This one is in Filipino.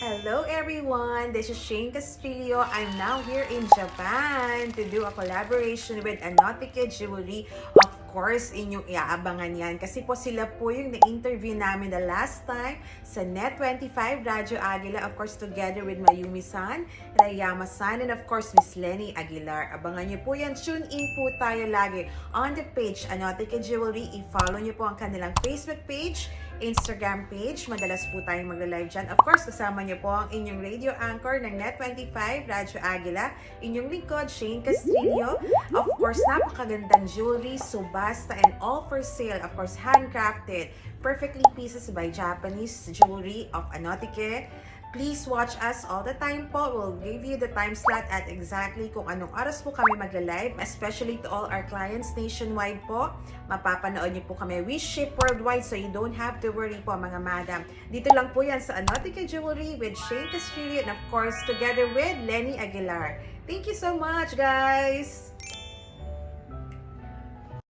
Hello everyone, this is Shane Castillo. I'm now here in Japan to do a collaboration with Anotike Jewelry. Of course, inyong iaabangan yan kasi po sila po yung na-interview namin the last time sa Net25 Radyo Aguila. Of course, together with Mayumi-san, Rayama-san, and of course, Miss Lenny Aguilar. Abangan niyo po yan. Tune in po tayo lagi on the page Anotike Jewelry. I-follow niyo po ang kanilang Facebook page, Instagram page. Madalas po tayong magla-live dyan. Of course, kasama niyo po ang inyong radio anchor ng Net25 Radyo Aguila. Inyong lingkod, Shane Castillo. Of course, napakagandang jewelry, subasta, and all for sale. Of course, handcrafted. Perfectly pieces by Japanese jewelry of Anotike. Please watch us all the time po. We'll give you the time slot at exactly kung anong oras po kami magla-live. Especially to all our clients nationwide po. Mapapanood niyo po kami. We ship worldwide so you don't have to worry po mga madam. Dito lang po yan sa Anotike Jewelry with Shane Castillo and of course together with Lenny Aguilar. Thank you so much guys!